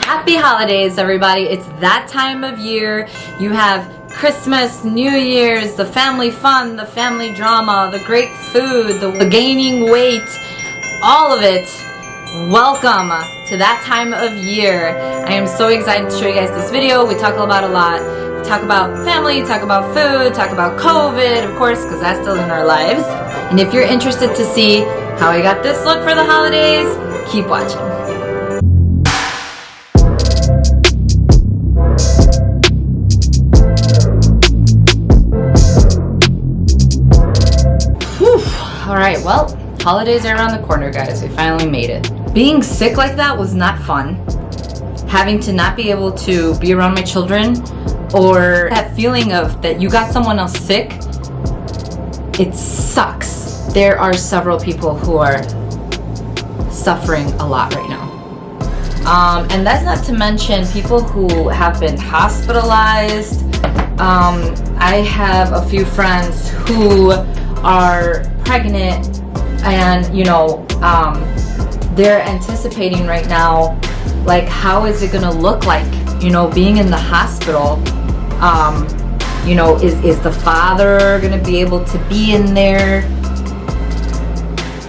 Happy holidays, everybody. It's that time of year. You have Christmas, New Year's, the family fun, the family drama, the great food, the gaining weight, all of it. Welcome to that time of year. I am so excited to show you guys this video. We talk about a lot. We talk about family, talk about food, talk about COVID, of course, because that's still in our lives. And if you're interested to see how I got this look for the holidays, keep watching. Alright, well, holidays are around the corner, guys. We finally made it. Being sick like that was not fun. Having to not be able to be around my children, or that feeling of that you got someone else sick, it sucks. There are several people who are suffering a lot right now. And that's not to mention people who have been hospitalized. I have a few friends who are pregnant, and they're anticipating right now, like, how is it gonna look like, being in the hospital. Is the father gonna be able to be in there,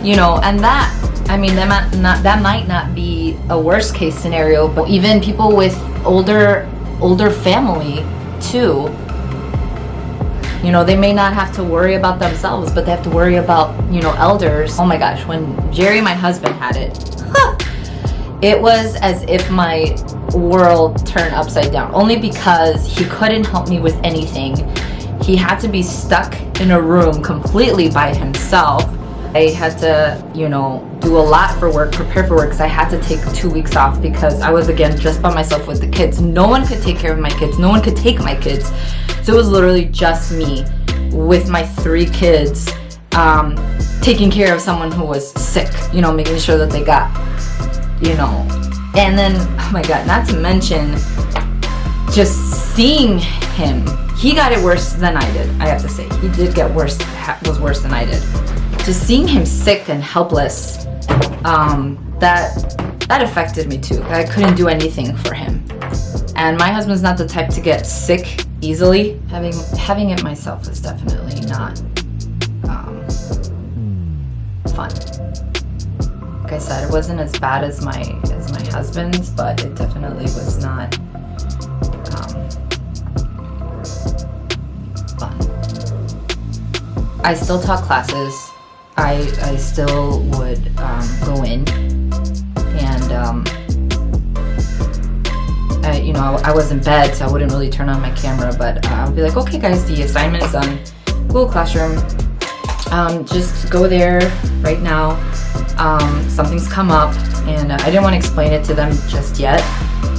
and that might not be a worst case scenario, but even people with older family too, they may not have to worry about themselves, but they have to worry about, elders. Oh my gosh, when Jerry, my husband, had it, it was as if my world turned upside down, only because he couldn't help me with anything. He had to be stuck in a room completely by himself. I had to, do a lot for work, prepare for work, because I had to take 2 weeks off because I was, again, just by myself with the kids. No one could take care of my kids. No one could take my kids. So it was literally just me with my 3 kids, taking care of someone who was sick, making sure that they got, and then, oh my God, not to mention just seeing him. He got it worse than I did, I have to say. He did get worse, was worse than I did. Just seeing him sick and helpless, that affected me too. I couldn't do anything for him. And my husband's not the type to get sick easily. Having it myself is definitely not fun. Like I said, it wasn't as bad as my husband's, but it definitely was not fun. I still taught classes. I still would go in, and I was in bed, so I wouldn't really turn on my camera, but I would be like, okay guys, the assignment is on Google Classroom. Just go there right now. Something's come up, and I didn't want to explain it to them just yet,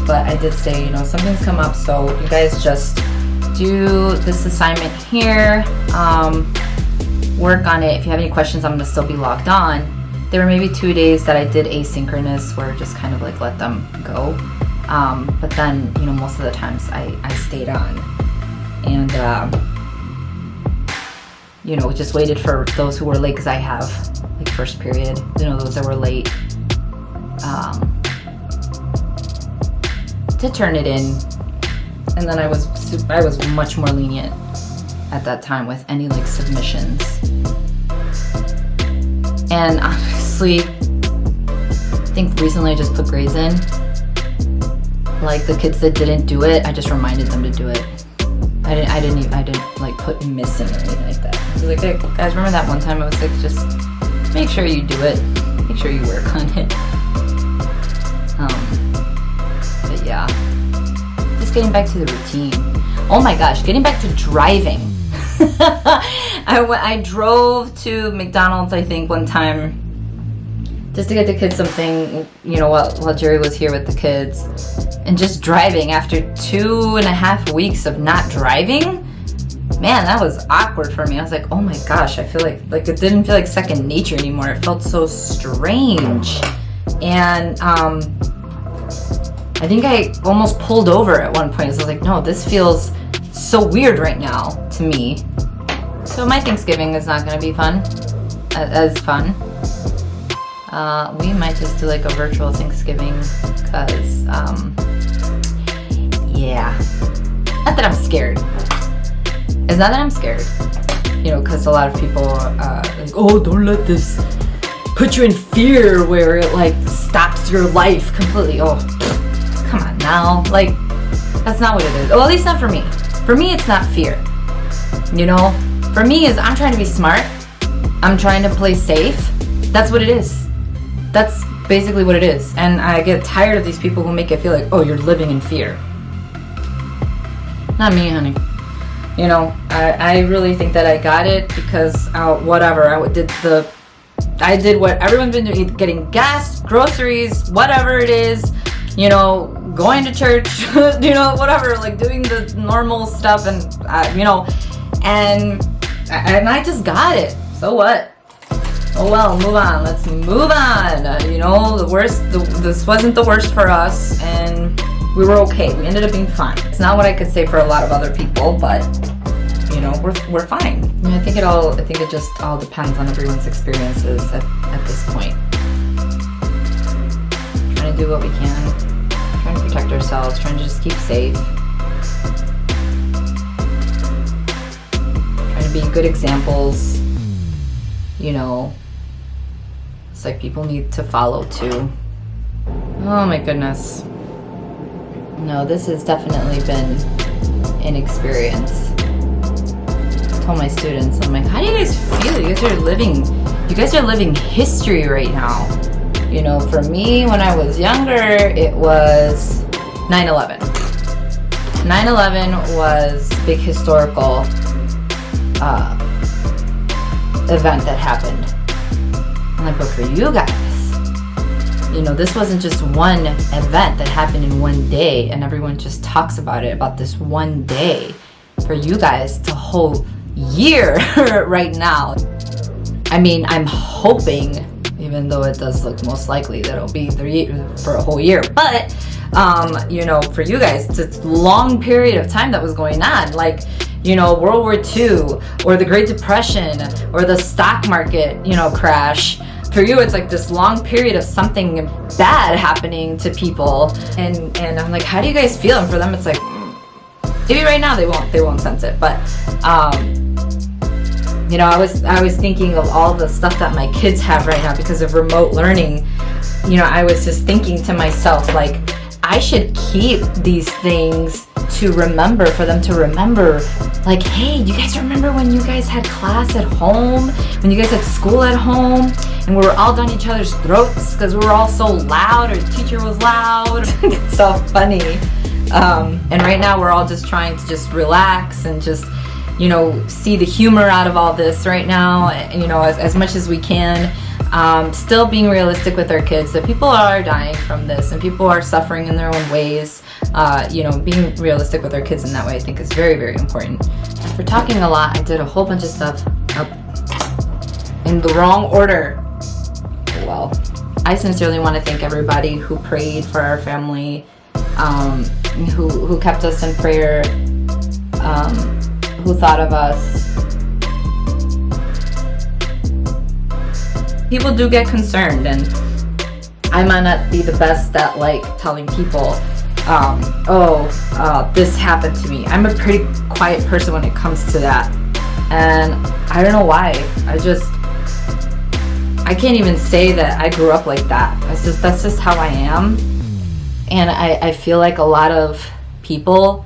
but I did say, something's come up, so you guys just do this assignment here. Work on it. If you have any questions, I'm going to still be logged on. There were maybe 2 days that I did asynchronous, where just kind of like let them go. But then, most of the times I stayed on, and just waited for those who were late, because I have like first period, those that were late, to turn it in. And then I was much more lenient at that time with any like submissions. And honestly, I think recently I just put grades in. Like the kids that didn't do it, I just reminded them to do it. I didn't like put missing or anything like that. I was like, hey, guys, remember that one time I was sick? Just make sure you do it. Make sure you work on it. But yeah, just getting back to the routine. Oh my gosh, getting back to driving. I drove to McDonald's, I think, one time, just to get the kids something, while Jerry was here with the kids. And just driving after 2.5 weeks of not driving, man, that was awkward for me. I was like, oh my gosh, I feel like it didn't feel like second nature anymore. It felt so strange. And I think I almost pulled over at one point. So I was like, no, this feels so weird right now to me. So my Thanksgiving is not going to be as fun. We might just do like a virtual Thanksgiving, because yeah. Not that I'm scared. It's not that I'm scared. You know, because a lot of people are like, oh, don't let this put you in fear where it like stops your life completely. Oh, come on now. Like, that's not what it is. Well, at least not for me. For me, it's not fear. You know, for me is I'm trying to be smart. I'm trying to play safe. That's what it is. That's basically what it is. And I get tired of these people who make it feel like, oh, you're living in fear. Not me, honey. You know, I really think that I got it because whatever, I did what everyone's been doing, getting gas, groceries, whatever it is, you know, going to church, you know, whatever, like doing the normal stuff, and you know, and I just got it. So what? Oh well, move on. Let's move on. You know, this wasn't the worst for us, and we were okay. We ended up being fine. It's not what I could say for a lot of other people, but you know, we're fine. And I think it just all depends on everyone's experiences at this point. Trying to do what we can, trying to protect ourselves, trying to just keep safe, trying to be good examples. You know, it's like people need to follow too. Oh my goodness. No, this has definitely been an experience. I told my students, I'm like, how do you guys feel? You guys are living history right now. You know, for me, when I was younger, it was 9/11. 9/11 was a big historical event that happened. I'm like, but for you guys, you know, this wasn't just one event that happened in one day and everyone just talks about it, about this one day. For you guys, it's a whole year right now. I mean, I'm hoping, even though it does look most likely that it'll be for a whole year, but you know, for you guys, it's a long period of time that was going on, like, you know, World War II or the Great Depression or the stock market, you know, crash. For you, it's like this long period of something bad happening to people, and I'm like, how do you guys feel? And for them, it's like, maybe right now they won't sense it, but you know, I was thinking of all the stuff that my kids have right now because of remote learning. You know, I was just thinking to myself, like, I should keep these things to remember, for them to remember, like, hey, you guys remember when you guys had class at home, when you guys had school at home, and we were all down each other's throats because we were all so loud, or the teacher was loud. It's so funny. And right now we're all just trying to just relax and just, you know, see the humor out of all this right now, you know, as much as we can. Still being realistic with our kids that people are dying from this and people are suffering in their own ways. You know, being realistic with our kids in that way, I think, is very, very important. For talking a lot, I did a whole bunch of stuff in the wrong order. Well, I sincerely want to thank everybody who prayed for our family, who kept us in prayer, who thought of us. People do get concerned, and I might not be the best at like telling people, this happened to me. I'm a pretty quiet person when it comes to that, and I don't know why. I can't even say that I grew up like that. That's just how I am. And I feel like a lot of people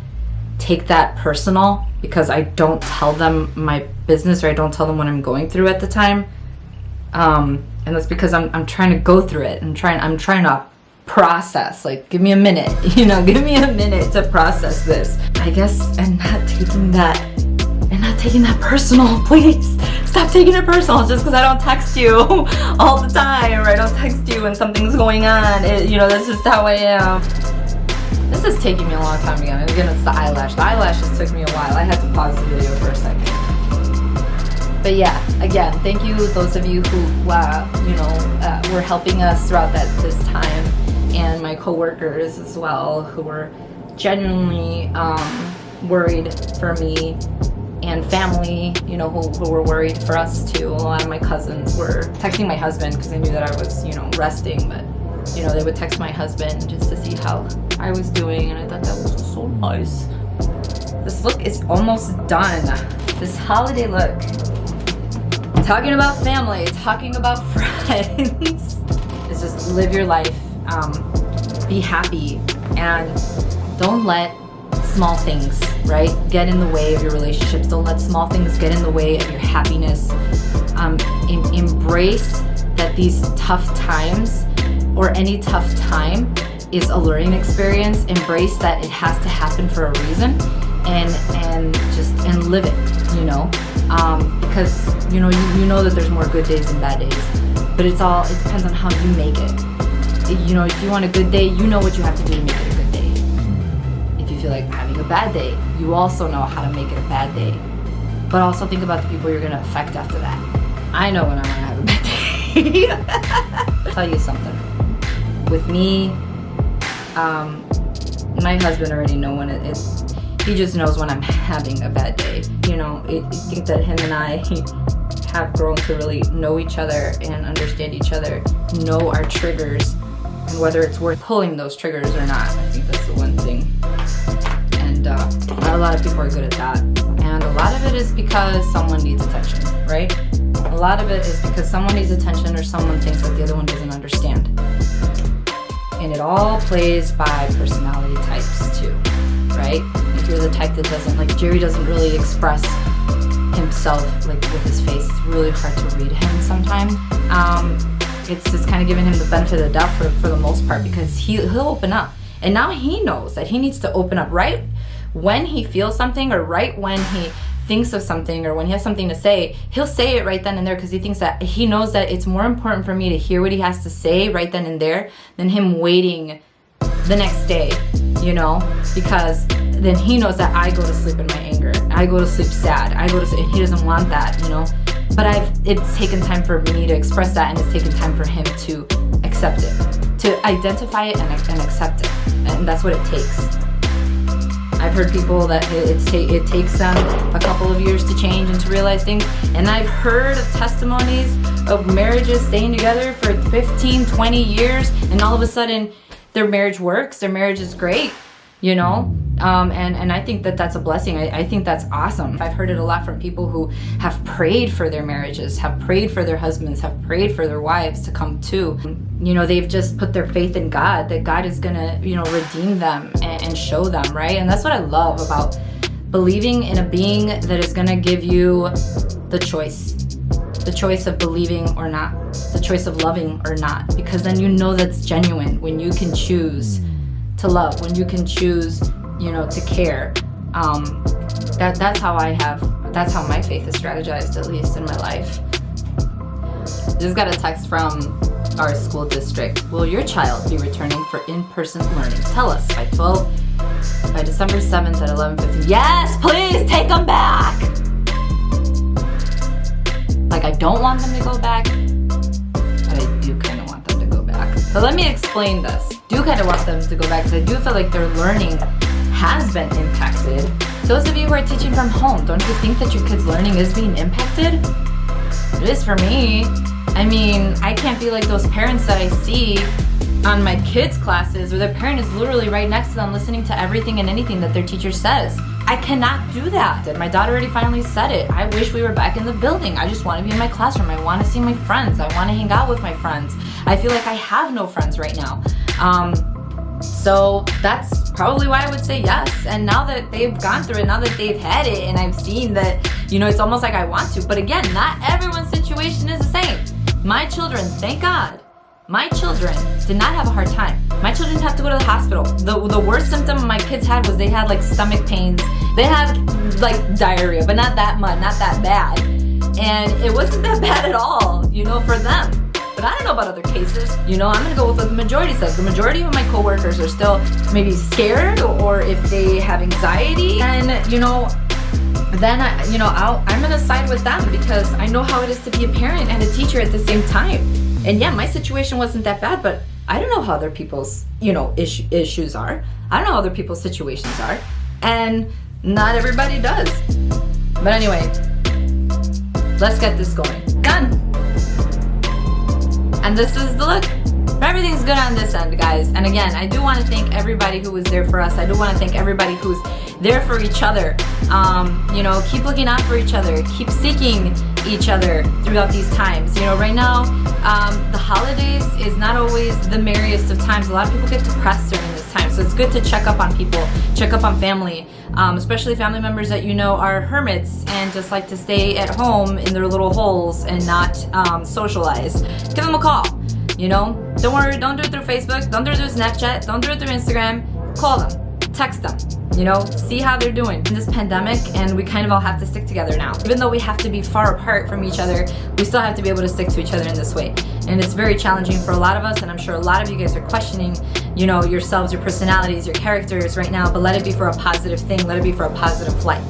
take that personal because I don't tell them my business, or I don't tell them what I'm going through at the time. And that's because I'm trying to go through it. I'm trying to process. Like, give me a minute, you know, give me a minute to process this. I guess I'm not taking that personal. Please stop taking it personal just because I don't text you all the time, or I don't text you when something's going on. You know, that's just how I am. This is taking me a long time again. Again, it's the eyelash. The eyelashes took me a while. I had to pause the video for a second. But yeah, again, thank you those of you who were helping us throughout this time, and my coworkers as well, who were genuinely worried for me, and family, you know, who were worried for us too. A lot of my cousins were texting my husband because they knew that I was, you know, resting, but you know, they would text my husband just to see how I was doing, and I thought that was so nice. This look is almost done. This holiday look. Talking about family, talking about friends. It's just live your life, be happy, and don't let small things, right, get in the way of your relationships. Don't let small things get in the way of your happiness. Embrace that these tough times, or any tough time, is a learning experience. Embrace that it has to happen for a reason, and live it, you know, because you know that there's more good days than bad days, but it depends on how you make it. You know, if you want a good day, you know what you have to do to make it a good day. If you feel like having a bad day, you also know how to make it a bad day. But also think about the people you're gonna affect after that. I know when I wanna have a bad day. I'll tell you something. With me, my husband already know when it is. He just knows when I'm having a bad day. You know, I think that him and I have grown to really know each other and understand each other, know our triggers, and whether it's worth pulling those triggers or not. I think that's the one thing. And a lot of people are good at that. And a lot of it is because someone needs attention, right? A lot of it is because someone needs attention, or someone thinks that the other one doesn't understand. And it all plays by personality types too, right? If you're the type that doesn't, like Jerry doesn't really express himself like with his face. It's really hard to read him sometimes. It's just kind of giving him the benefit of the doubt for the most part, because he'll open up. And now he knows that he needs to open up right when he feels something, or right when he thinks of something, or when he has something to say. He'll say it right then and there, because he knows that it's more important for me to hear what he has to say right then and there than him waiting the next day, you know, because then he knows that I go to sleep in my anger, I go to sleep sad, I go to sleep, and he doesn't want that, you know. But it's taken time for me to express that, and it's taken time for him to accept it, to identify it and accept it, and that's what it takes. I've heard people that it takes them a couple of years to change and to realize things, and I've heard of testimonies of marriages staying together for 15, 20 years, and all of a sudden their marriage works, their marriage is great, you know. And I think that that's a blessing. I think that's awesome. I've heard it a lot from people who have prayed for their marriages, have prayed for their husbands, have prayed for their wives to come to. You know, they've just put their faith in God, that God is gonna, you know, redeem them and show them, right? And that's what I love about believing in a being that is gonna give you the choice of believing or not, the choice of loving or not, because then you know that's genuine when you can choose to love, when you can choose, you know, to care. That's how my faith is strategized, at least in my life. Just got a text from our school district. Will your child be returning for in-person learning? Tell us by December 7th at 11:50. Yes, please take them back. Like, I don't want them to go back, but I do kind of want them to go back. So let me explain this. Do kind of want them to go back, because I do feel like their learning has been impacted. Those of you who are teaching from home, don't you think that your kids' learning is being impacted? It is for me. I mean, I can't be like those parents that I see on my kids' classes, where their parent is literally right next to them listening to everything and anything that their teacher says. I cannot do that. And my daughter already finally said it. I wish we were back in the building. I just want to be in my classroom. I want to see my friends. I want to hang out with my friends. I feel like I have no friends right now. So that's probably why I would say yes. And now that they've gone through it, now that they've had it, and I've seen that, you know, it's almost like I want to. But again, not everyone's situation is the same. My children, thank God, my children did not have a hard time. My children didn't have to go to the hospital. The worst symptom my kids had was they had like stomach pains. They had like diarrhea, but not that much, not that bad. And it wasn't that bad at all, you know, for them. But I don't know about other cases. You know, I'm gonna go with what the majority says. The majority of my coworkers are still maybe scared, or if they have anxiety, and you know, then I'm gonna side with them, because I know how it is to be a parent and a teacher at the same time. And yeah, my situation wasn't that bad, but I don't know how other people's, you know, issues are. I don't know how other people's situations are, and not everybody does. But anyway, let's get this going. Done. And this is the look. But everything's good on this end, guys. And again, I do want to thank everybody who was there for us. I do want to thank everybody who's there for each other. You know, keep looking out for each other. Keep seeking each other throughout these times. You know, right now, the holidays is not always the merriest of times. A lot of people get depressed during this time. So it's good to check up on people, check up on family, especially family members that you know are hermits and just like to stay at home in their little holes and not socialize. Give them a call. You know, don't worry, don't do it through Facebook, don't do it through Snapchat, don't do it through Instagram. Call them, text them, you know, see how they're doing in this pandemic, and we kind of all have to stick together now. Even though we have to be far apart from each other, we still have to be able to stick to each other in this way. And it's very challenging for a lot of us, and I'm sure a lot of you guys are questioning, you know, yourselves, your personalities, your characters right now, but let it be for a positive thing, let it be for a positive light.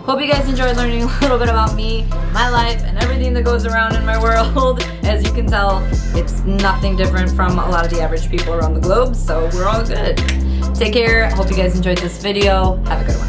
Hope you guys enjoyed learning a little bit about me, my life, and everything that goes around in my world. As you can tell, it's nothing different from a lot of the average people around the globe, so we're all good. Take care. Hope you guys enjoyed this video. Have a good one.